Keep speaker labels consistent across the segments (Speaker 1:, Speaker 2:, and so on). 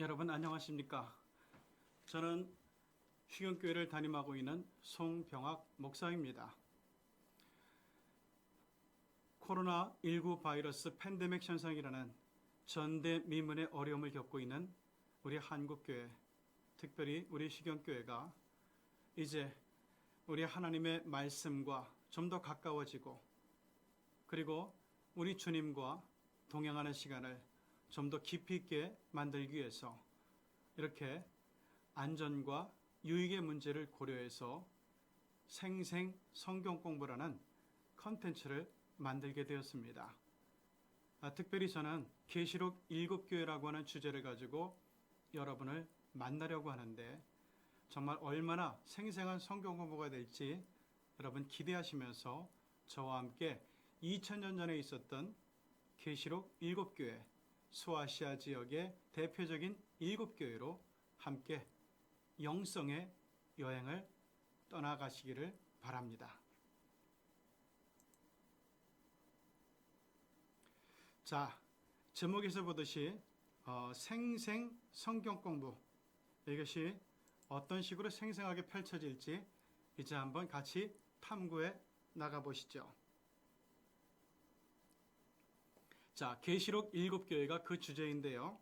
Speaker 1: 여러분 안녕하십니까? 저는 휴경교회를 담임하고 있는 송병학 목사입니다. 코로나19 바이러스 팬데믹 현상이라는 전대미문의 어려움을 겪고 있는 우리 한국교회, 특별히 우리 휴경교회가 이제 우리 하나님의 말씀과 좀 더 가까워지고, 그리고 우리 주님과 동행하는 시간을 좀 더 깊이 있게 만들기 위해서 이렇게 안전과 유익의 문제를 고려해서 생생 성경 공부라는 컨텐츠를 만들게 되었습니다. 특별히 저는 계시록 7교회라고 하는 주제를 가지고 여러분을 만나려고 하는데, 정말 얼마나 생생한 성경 공부가 될지 여러분 기대하시면서 저와 함께 2000년 전에 있었던 계시록 7교회, 소아시아 지역의 대표적인 7교회로 함께 영성의 여행을 떠나가시기를 바랍니다. 자, 제목에서 보듯이 생생 성경 공부, 이것이 어떤 식으로 생생하게 펼쳐질지 이제 한번 같이 탐구해 나가보시죠. 자, 계시록 7교회가 그 주제인데요.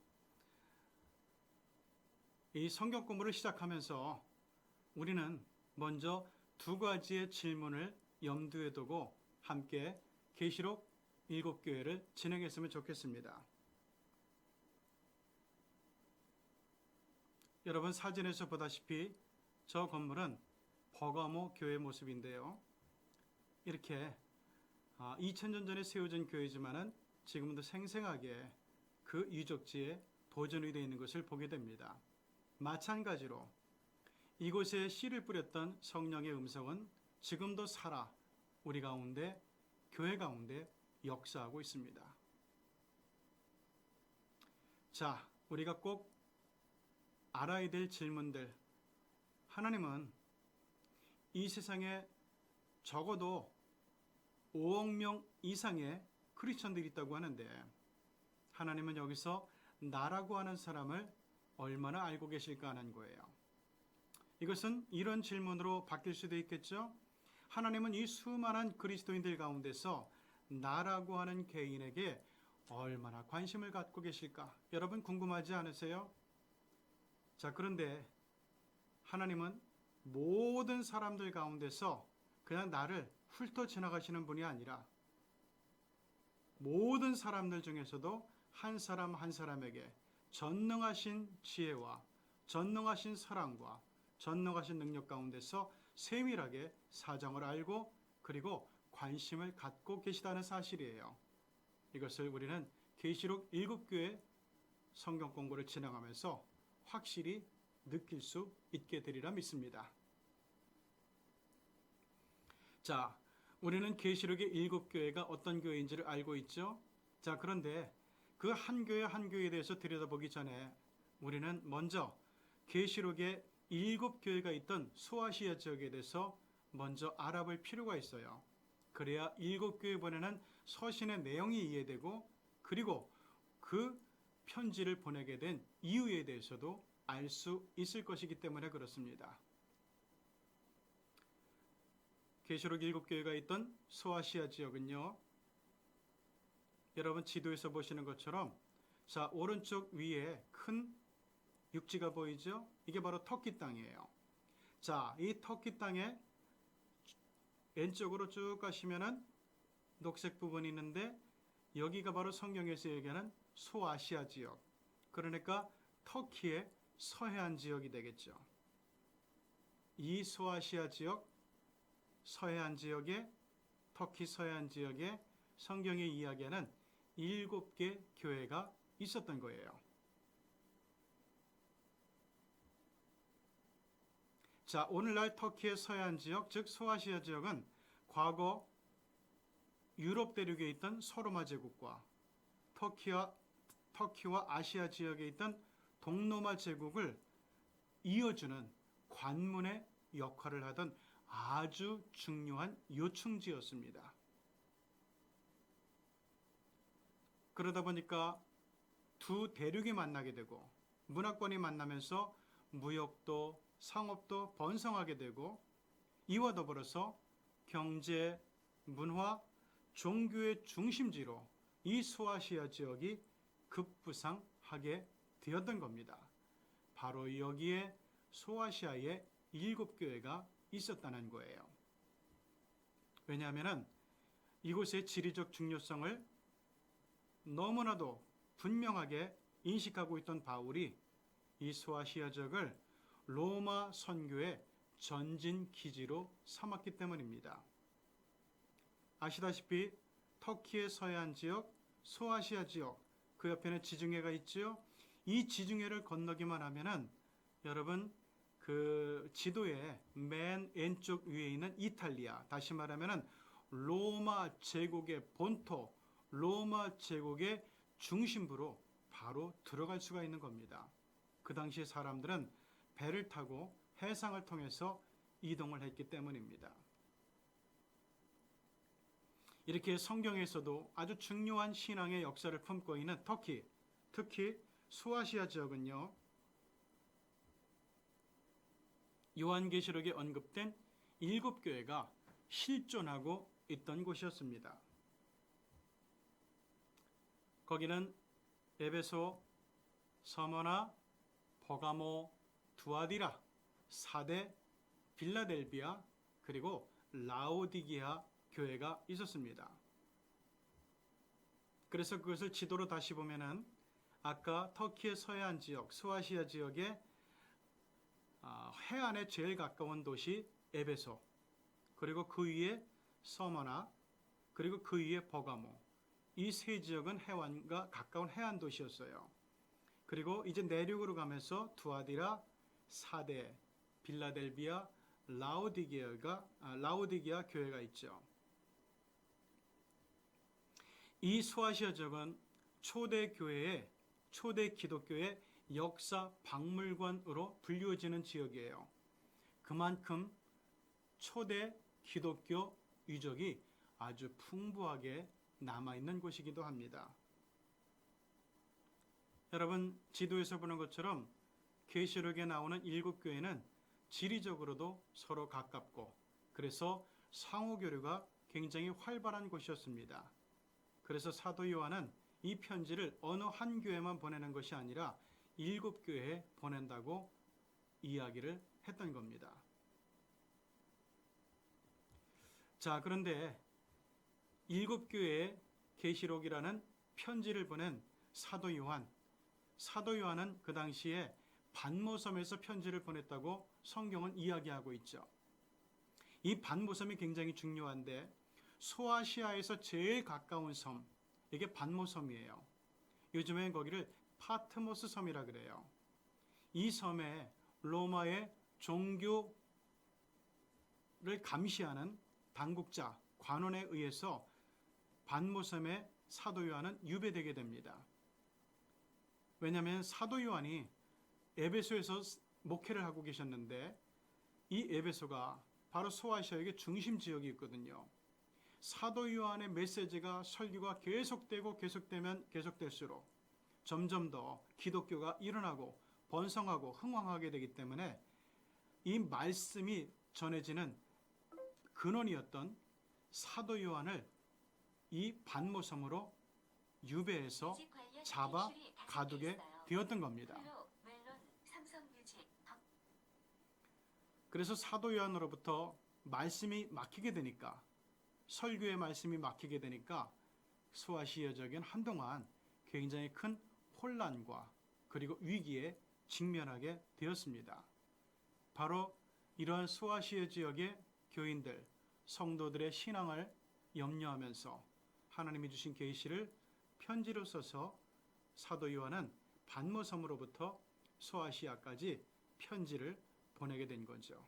Speaker 1: 이 성경 공부를 시작하면서 우리는 먼저 두 가지의 질문을 염두에 두고 함께 계시록 7교회를 진행했으면 좋겠습니다. 여러분 사진에서 보다시피 저 건물은 버가모 교회 모습인데요. 이렇게 2000년 전에 세워진 교회지만은 지금도 생생하게 그 유적지에 보존이 되어 있는 것을 보게 됩니다. 마찬가지로 이곳에 씨를 뿌렸던 성령의 음성은 지금도 살아 우리 가운데, 교회 가운데 역사하고 있습니다. 자, 우리가 꼭 알아야 될 질문들. 하나님은 이 세상에 적어도 5억 명 이상의 크리스천들이 있다고 하는데, 하나님은 여기서 나라고 하는 사람을 얼마나 알고 계실까 하는 거예요. 이것은 이런 질문으로 바뀔 수도 있겠죠. 하나님은 이 수많은 그리스도인들 가운데서 나라고 하는 개인에게 얼마나 관심을 갖고 계실까? 여러분 궁금하지 않으세요? 자, 그런데 하나님은 모든 사람들 가운데서 그냥 나를 훑어 지나가시는 분이 아니라 모든 사람들 중에서도 한 사람 한 사람에게 전능하신 지혜와 전능하신 사랑과 전능하신 능력 가운데서 세밀하게 사정을 알고 그리고 관심을 갖고 계시다는 사실이에요. 이것을 우리는 계시록 7교회 성경 공부를 진행하면서 확실히 느낄 수 있게 되리라 믿습니다. 자, 우리는 계시록의 7교회가 어떤 교회인지를 알고 있죠. 자, 그런데 그 한 교회 한 교회에 대해서 들여다보기 전에 우리는 먼저 계시록의 7교회가 있던 소아시아 지역에 대해서 먼저 알아볼 필요가 있어요. 그래야 7교회 보내는 서신의 내용이 이해되고, 그리고 그 편지를 보내게 된 이유에 대해서도 알 수 있을 것이기 때문에 그렇습니다. 계시록 7교회가 있던 소아시아 지역은요, 여러분 지도에서 보시는 것처럼, 자, 오른쪽 위에 큰 육지가 보이죠? 이게 바로 터키 땅이에요. 자, 이 터키 땅에 왼쪽으로 쭉 가시면은 녹색 부분이 있는데, 여기가 바로 성경에서 얘기하는 소아시아 지역, 그러니까 터키의 서해안 지역이 되겠죠. 이 소아시아 지역, 서해안 지역에, 터키 서해안 지역에 성경의 이야기하는 7개 교회가 있었던 거예요. 자, 오늘날 터키의 서해안 지역, 즉 소아시아 지역은 과거 유럽 대륙에 있던 서로마 제국과 터키와 아시아 지역에 있던 동로마 제국을 이어주는 관문의 역할을 하던 아주 중요한 요충지였습니다. 그러다 보니까 두 대륙이 만나게 되고, 문화권이 만나면서 무역도 상업도 번성하게 되고 이와 더불어서 경제, 문화, 종교의 중심지로 이 소아시아 지역이 급부상하게 되었던 겁니다. 바로 여기에 소아시아의 7교회가 있었다는 거예요. 왜냐하면 이곳의 지리적 중요성을 너무나도 분명하게 인식하고 있던 바울이 이 소아시아 지역을 로마 선교의 전진 기지로 삼았기 때문입니다. 아시다시피 터키의 서해안 지역, 소아시아 지역, 그 옆에는 지중해가 있죠. 이 지중해를 건너기만 하면은 여러분 그 지도의 맨 왼쪽 위에 있는 이탈리아, 다시 말하면은 로마 제국의 본토, 로마 제국의 중심부로 바로 들어갈 수가 있는 겁니다. 그 당시에 사람들은 배를 타고 해상을 통해서 이동을 했기 때문입니다. 이렇게 성경에서도 아주 중요한 신앙의 역사를 품고 있는 터키, 특히 소아시아 지역은요, 요한계시록에 언급된 7교회가 실존하고 있던 곳이었습니다. 거기는 에베소, 서머나, 버가모, 두아디라, 사데, 빌라델비아, 그리고 라오디게아 교회가 있었습니다. 그래서 그것을 지도로 다시 보면은 아까 터키의 서해안 지역, 소아시아 지역의 해안에 제일 가까운 도시 에베소, 그리고 그 위에 서머나, 그리고 그 위에 버가모, 이 세 지역은 해안과 가까운 해안 도시였어요. 그리고 이제 내륙으로 가면서 두아디라, 사데, 빌라델비아, 라오디게아 교회가 있죠. 이 소아시아 지역은 초대 기독교의 역사 박물관으로 불리워지는 지역이에요. 그만큼 초대 기독교 유적이 아주 풍부하게 남아있는 곳이기도 합니다. 여러분, 지도에서 보는 것처럼 계시록에 나오는 7교회는 지리적으로도 서로 가깝고 그래서 상호교류가 굉장히 활발한 곳이었습니다. 그래서 사도 요한은 이 편지를 어느 한 교회만 보내는 것이 아니라 7교회에 보낸다고 이야기를 했던 겁니다. 자, 그런데 7교회에 계시록이라는 편지를 보낸 사도 요한은 그 당시에 반모섬에서 편지를 보냈다고 성경은 이야기하고 있죠. 이 반모섬이 굉장히 중요한데 소아시아에서 제일 가까운 섬, 이게 반모섬이에요. 요즘엔 거기를 파트모스 섬이라 그래요. 이 섬에 로마의 종교를 감시하는 당국자, 관원에 의해서 반모섬의 사도 요한은 유배되게 됩니다. 왜냐하면 사도 요한이 에베소에서 목회를 하고 계셨는데 이 에베소가 바로 소아시아의 중심 지역이 있거든요. 사도 요한의 메시지가 설교가 계속되면 계속될수록 점점 더 기독교가 일어나고 번성하고 흥왕하게 되기 때문에 이 말씀이 전해지는 근원이었던 사도 요한을 이 반모섬으로 유배해서 잡아 가두게 되었던 겁니다. 그래서 사도 요한으로부터 말씀이 막히게 되니까, 설교의 말씀이 막히게 되니까 소아시아 지역은 한동안 굉장히 큰 혼란과 그리고 위기에 직면하게 되었습니다. 바로 이러한 소아시아 지역의 교인들, 성도들의 신앙을 염려하면서 하나님이 주신 계시를 편지로 써서 사도 요한은 반모섬으로부터 소아시아까지 편지를 보내게 된 거죠.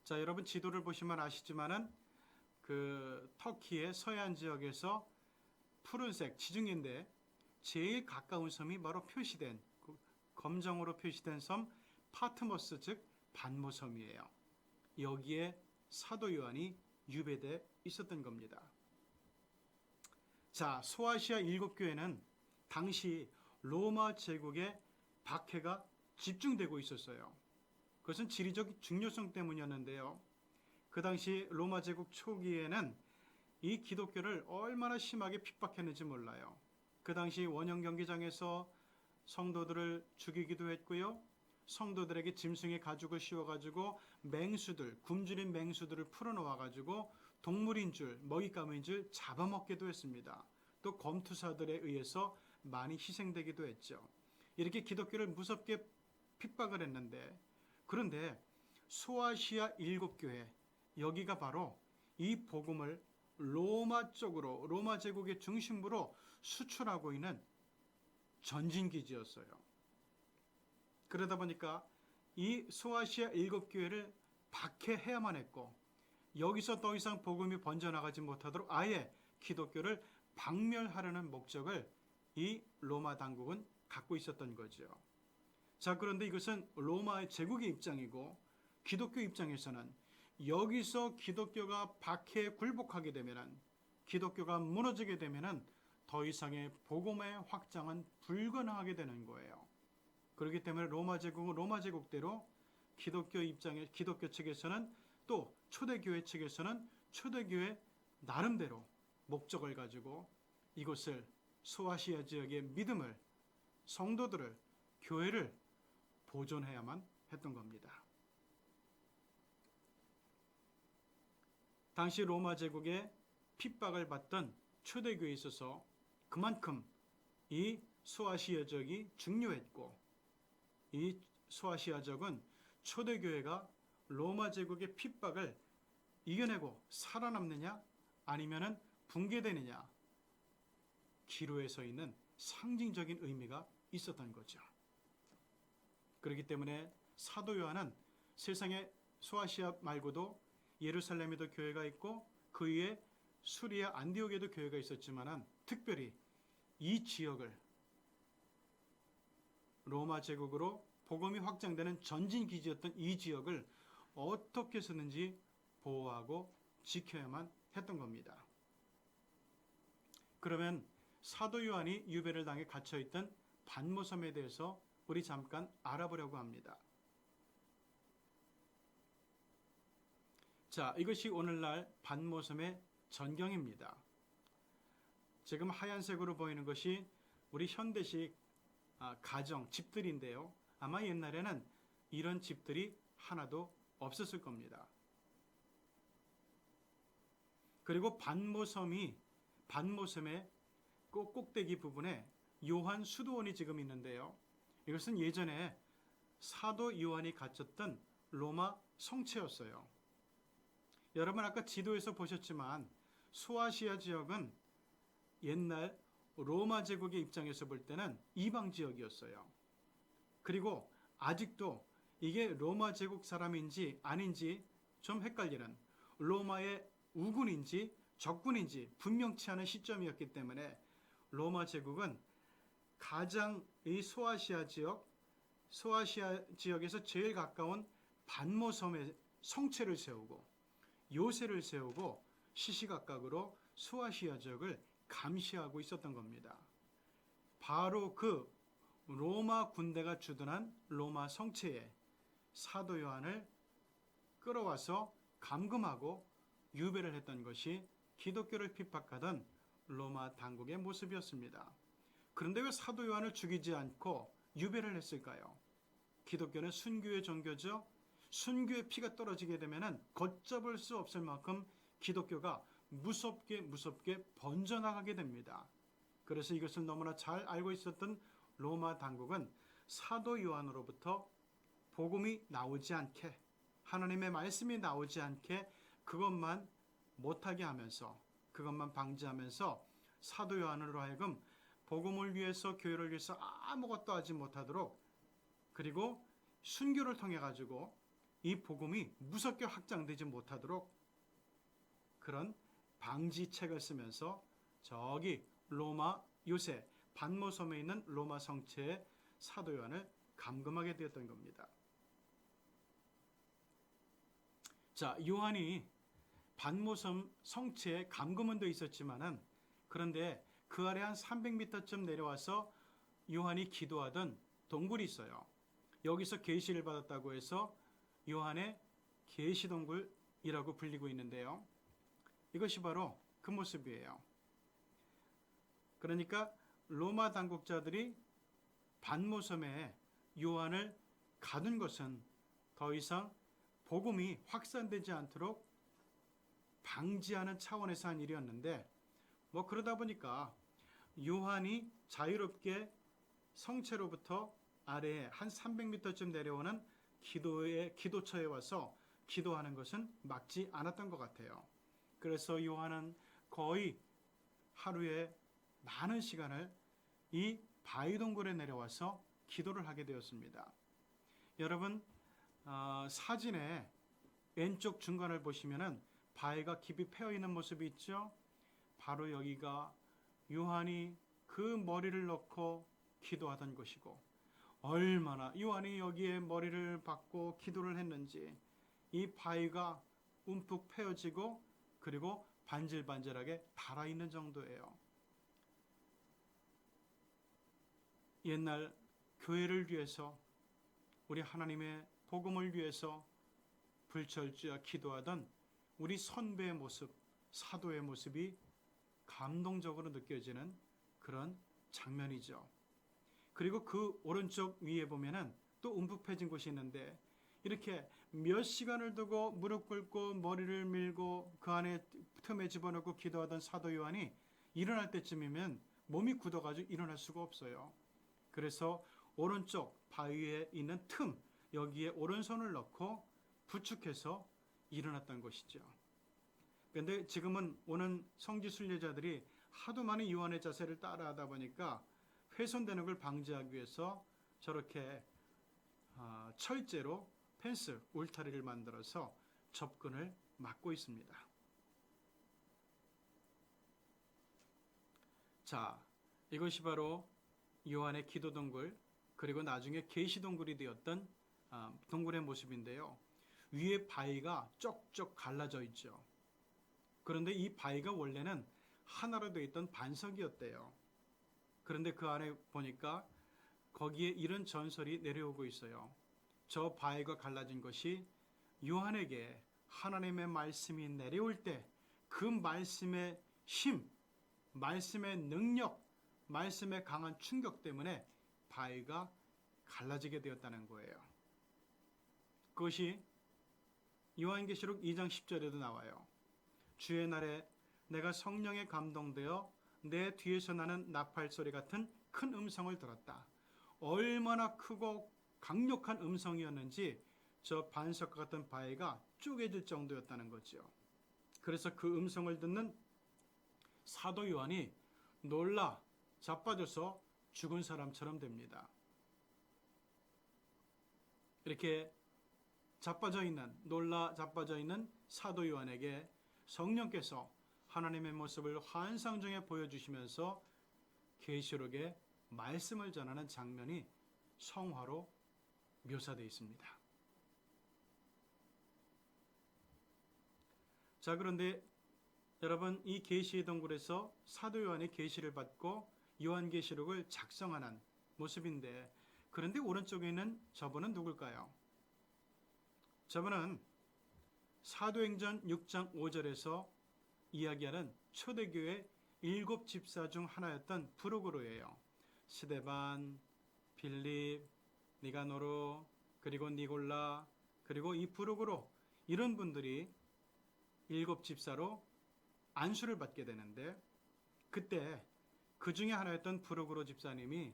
Speaker 1: 자, 여러분 지도를 보시면 아시지만은 그 터키의 서해안 지역에서 푸른색 지중해인데 제일 가까운 섬이 바로 표시된 검정으로 표시된 섬 파트모스, 즉 반모섬이에요. 여기에 사도 요한이 유배돼 있었던 겁니다. 자, 소아시아 7교회는 당시 로마 제국의 박해가 집중되고 있었어요. 그것은 지리적 중요성 때문이었는데요. 그 당시 로마 제국 초기에는 이 기독교를 얼마나 심하게 핍박했는지 몰라요. 그 당시 원형 경기장에서 성도들을 죽이기도 했고요. 성도들에게 짐승의 가죽을 씌워가지고 맹수들, 굶주린 맹수들을 풀어놓아가지고 동물인 줄, 먹잇감인 줄 잡아먹기도 했습니다. 또 검투사들에 의해서 많이 희생되기도 했죠. 이렇게 기독교를 무섭게 핍박을 했는데, 그런데 소아시아 7교회, 여기가 바로 이 복음을 로마 쪽으로, 로마 제국의 중심부로 수출하고 있는 전진기지였어요. 그러다 보니까 이 소아시아 7교회를 박해해야만 했고, 여기서 더 이상 복음이 번져나가지 못하도록 아예 기독교를 박멸하려는 목적을 이 로마 당국은 갖고 있었던 거죠. 자, 그런데 이것은 로마의 제국의 입장이고, 기독교 입장에서는 여기서 기독교가 박해에 굴복하게 되면은, 기독교가 무너지게 되면은 더 이상의 복음의 확장은 불가능하게 되는 거예요. 그렇기 때문에 로마 제국은 로마 제국대로, 기독교 입장에, 기독교 측에서는, 또 초대교회 측에서는 초대교회 나름대로 목적을 가지고 이곳을, 소아시아 지역의 믿음을, 성도들을, 교회를 보존해야만 했던 겁니다. 당시 로마 제국의 핍박을 받던 초대교회에 있어서 그만큼 이 소아시아 지역이 중요했고, 이 소아시아 지역은 초대교회가 로마 제국의 핍박을 이겨내고 살아남느냐 아니면은 붕괴되느냐, 기로에 서 있는 상징적인 의미가 있었던 거죠. 그렇기 때문에 사도 요한은 세상의 소아시아 말고도 예루살렘에도 교회가 있고 그 위에 수리아 안디옥에도 교회가 있었지만 특별히 이 지역을, 로마 제국으로 복음이 확장되는 전진기지였던 이 지역을 어떻게 해서든지 보호하고 지켜야만 했던 겁니다. 그러면 사도 요한이 유배를 당해 갇혀있던 반모섬에 대해서 우리 잠깐 알아보려고 합니다. 자, 이것이 오늘날 반모섬의 전경입니다. 지금 하얀색으로 보이는 것이 우리 현대식 가정, 집들인데요. 아마 옛날에는 이런 집들이 하나도 없었을 겁니다. 그리고 반모섬의 꼭대기 부분에 요한 수도원이 지금 있는데요. 이것은 예전에 사도 요한이 갇혔던 로마 성체였어요. 여러분 아까 지도에서 보셨지만 소아시아 지역은 옛날 로마 제국의 입장에서 볼 때는 이방 지역이었어요. 그리고 아직도 이게 로마 제국 사람인지 아닌지 좀 헷갈리는, 로마의 우군인지 적군인지 분명치 않은 시점이었기 때문에 로마 제국은 가장 이 소아시아 지역에서 제일 가까운 반모섬에 성체를 세우고 요새를 세우고 시시각각으로 소아시아 지역을 감시하고 있었던 겁니다. 바로 그 로마 군대가 주둔한 로마 성체에 사도 요한을 끌어와서 감금하고 유배를 했던 것이 기독교를 핍박하던 로마 당국의 모습이었습니다. 그런데 왜 사도 요한을 죽이지 않고 유배를 했을까요? 기독교는 순교의 종교죠. 순교의 피가 떨어지게 되면 걷잡을 수 없을 만큼 기독교가 무섭게 번져나가게 됩니다. 그래서 이것을 너무나 잘 알고 있었던 로마 당국은 사도 요한으로부터 복음이 나오지 않게, 하나님의 말씀이 나오지 않게 그것만 못하게 하면서, 그것만 방지하면서 사도 요한으로 하여금 복음을 위해서, 교회를 위해서 아무것도 하지 못하도록, 그리고 순교를 통해 가지고 이 복음이 무섭게 확장되지 못하도록 그런 방지책을 쓰면서 저기 로마 요새 반모섬에 있는 로마 성체의 사도 요한을 감금하게 되었던 겁니다. 자, 요한이 반모섬 성체에 감금은 돼 있었지만은, 그런데 그 아래 한 300m쯤 내려와서 요한이 기도하던 동굴이 있어요. 여기서 계시를 받았다고 해서 요한의 계시동굴이라고 불리고 있는데요. 이것이 바로 그 모습이에요. 그러니까 로마 당국자들이 반모섬에 요한을 가둔 것은 더 이상 복음이 확산되지 않도록 방지하는 차원에서 한 일이었는데, 그러다 보니까 요한이 자유롭게 성체로부터 아래에 한 300m쯤 내려오는 기도처에 와서 기도하는 것은 막지 않았던 것 같아요. 그래서 요한은 거의 하루에 많은 시간을 이 바위 동굴에 내려와서 기도를 하게 되었습니다. 여러분, 사진의 왼쪽 중간을 보시면은 바위가 깊이 패여 있는 모습이 있죠. 바로 여기가 요한이 그 머리를 넣고 기도하던 곳이고, 얼마나 요한이 여기에 머리를 박고 기도를 했는지 이 바위가 움푹 패여지고 그리고 반질반질하게 달아있는 정도예요. 옛날 교회를 위해서, 우리 하나님의 복음을 위해서 불철주야 기도하던 우리 선배의 모습, 사도의 모습이 감동적으로 느껴지는 그런 장면이죠. 그리고 그 오른쪽 위에 보면은 또 움푹 패진 곳이 있는데, 이렇게 몇 시간을 두고 무릎 꿇고 머리를 밀고 그 안에 틈에 집어넣고 기도하던 사도 요한이 일어날 때쯤이면 몸이 굳어가지고 일어날 수가 없어요. 그래서 오른쪽 바위에 있는 틈, 여기에 오른손을 넣고 부축해서 일어났던 것이죠. 그런데 지금은 오는 성지 순례자들이 하도 많이 요한의 자세를 따라하다 보니까 훼손되는 걸 방지하기 위해서 저렇게 철제로 펜스, 울타리를 만들어서 접근을 막고 있습니다. 자, 이것이 바로 요한의 기도 동굴, 그리고 나중에 계시 동굴이 되었던 동굴의 모습인데요. 위에 바위가 쪽쪽 갈라져 있죠. 그런데 이 바위가 원래는 하나로 되어 있던 반석이었대요. 그런데 그 안에 보니까 거기에 이런 전설이 내려오고 있어요. 저 바위가 갈라진 것이 요한에게 하나님의 말씀이 내려올 때 그 말씀의 힘, 말씀의 능력, 말씀의 강한 충격 때문에 바위가 갈라지게 되었다는 거예요. 그것이 요한계시록 2장 10절에도 나와요. 주의 날에 내가 성령에 감동되어 내 뒤에서 나는 나팔 소리 같은 큰 음성을 들었다. 얼마나 크고 강력한 음성이었는지 저 반석과 같은 바위가 쪼개질 정도였다는 거죠. 그래서 그 음성을 듣는 사도 요한이 놀라 자빠져서 죽은 사람처럼 됩니다. 이렇게 놀라 자빠져 있는 사도 요한에게 성령께서 하나님의 모습을 환상 중에 보여주시면서 계시록의 말씀을 전하는 장면이 성화로 묘사되어 있습니다. 자, 그런데 여러분, 이 계시의 동굴에서 사도 요한이 계시를 받고 요한계시록을 작성하는 모습인데, 그런데 오른쪽에 있는 저분은 누굴까요? 저분은 사도행전 6장 5절에서 이야기하는 초대교회 7 집사 중 하나였던 브루고로예요. 스데반, 빌립, 니가노로, 그리고 니골라, 그리고 이 브루고로, 이런 분들이 7 집사로 안수를 받게 되는데, 그때 그 중에 하나였던 브루고로 집사님이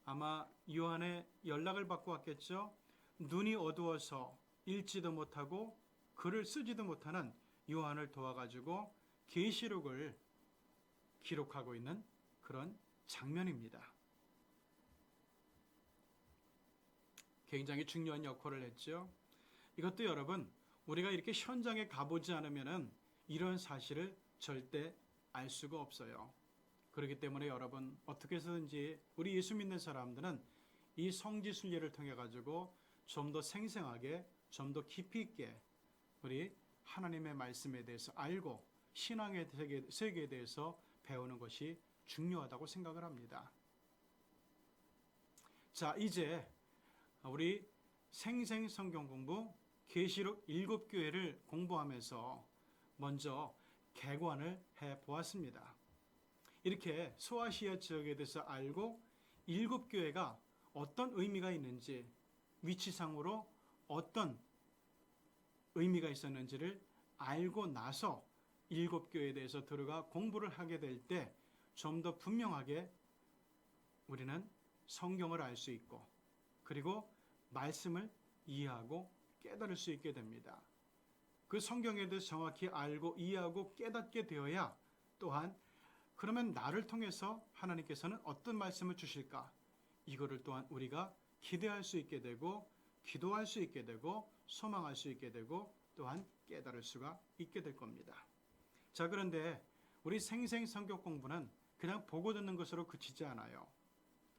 Speaker 1: 아마 요한의 연락을 받고 왔겠죠. 눈이 어두워서 읽지도 못하고 글을 쓰지도 못하는 요한을 도와가지고 계시록을 기록하고 있는 그런 장면입니다. 굉장히 중요한 역할을 했죠. 이것도 여러분, 우리가 이렇게 현장에 가보지 않으면 이런 사실을 절대 알 수가 없어요. 그렇기 때문에 여러분, 어떻게 해서든지 우리 예수 믿는 사람들은 이 성지 순례를 통해 가지고 좀 더 생생하게, 좀 더 깊이 있게 우리 하나님의 말씀에 대해서 알고 신앙의 세계에 대해서 배우는 것이 중요하다고 생각을 합니다. 자, 이제 우리 생생 성경 공부 계시록 7교회를 공부하면서 먼저 개관을 해 보았습니다. 이렇게 소아시아 지역에 대해서 알고 7교회가 어떤 의미가 있는지, 위치상으로 어떤 의미가 있었는지를 알고 나서 7교회에 대해서 들어가 공부를 하게 될 때 좀 더 분명하게 우리는 성경을 알 수 있고, 그리고 말씀을 이해하고 깨달을 수 있게 됩니다. 그 성경에 대해서 정확히 알고 이해하고 깨닫게 되어야 또한 그러면 나를 통해서 하나님께서는 어떤 말씀을 주실까? 이거를 또한 우리가 기대할 수 있게 되고, 기도할 수 있게 되고, 소망할 수 있게 되고, 또한 깨달을 수가 있게 될 겁니다. 자, 그런데 우리 생생 성경 공부는 그냥 보고 듣는 것으로 그치지 않아요.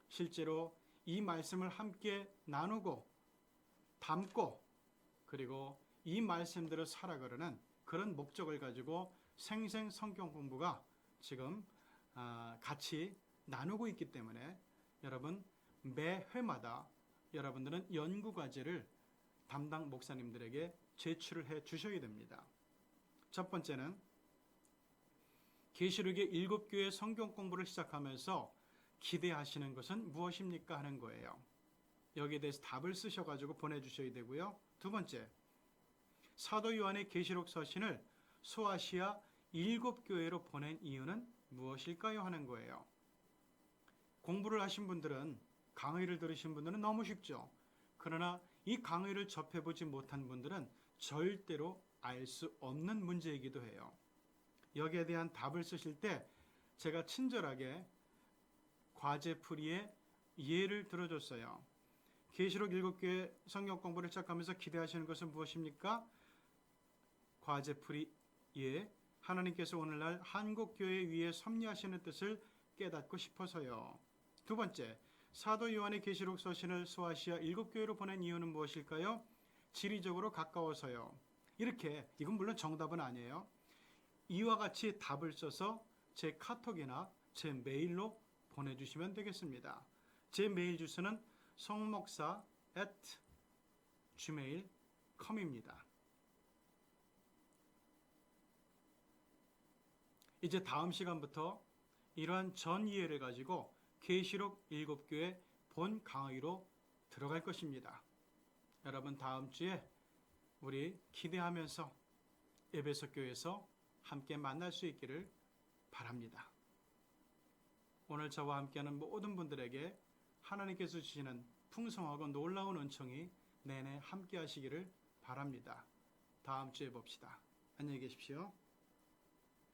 Speaker 1: 실제로 이 말씀을 함께 나누고 담고, 그리고 이 말씀대로 살아가려는 그런 목적을 가지고 생생 성경 공부가 지금 같이 나누고 있기 때문에 여러분 매 회마다 여러분들은 연구과제를 담당 목사님들에게 제출을 해 주셔야 됩니다. 첫 번째는 계시록의 7교회 성경 공부를 시작하면서 기대하시는 것은 무엇입니까? 하는 거예요. 여기에 대해서 답을 쓰셔가지고 보내주셔야 되고요. 두 번째, 사도 요한의 계시록 서신을 소아시아 7교회로 보낸 이유는 무엇일까요? 하는 거예요. 공부를 하신 분들은, 강의를 들으신 분들은 너무 쉽죠. 그러나 이 강의를 접해보지 못한 분들은 절대로 알 수 없는 문제이기도 해요. 여기에 대한 답을 쓰실 때 제가 친절하게 과제풀이의 예를 들어줬어요. 계시록 7교회 성경 공부를 시작하면서 기대하시는 것은 무엇입니까? 과제풀이 예, 하나님께서 오늘날 한국교회 위에 섭리하시는 뜻을 깨닫고 싶어서요. 두 번째, 사도 요한의 계시록 서신을 소아시아 7교회로 보낸 이유는 무엇일까요? 지리적으로 가까워서요. 이렇게, 이건 물론 정답은 아니에요. 이와 같이 답을 써서 제 카톡이나 제 메일로 보내주시면 되겠습니다. 제 메일 주소는 성목사@gmail.com입니다. 이제 다음 시간부터 이러한 전 이해를 가지고 계시록 7교회 본 강의로 들어갈 것입니다. 여러분 다음 주에 우리 기대하면서 에베소 교회에서 함께 만날 수 있기를 바랍니다. 오늘 저와 함께하는 모든 분들에게 하나님께서 주시는 풍성하고 놀라운 은총이 내내 함께 하시기를 바랍니다. 다음 주에 봅시다. 안녕히 계십시오.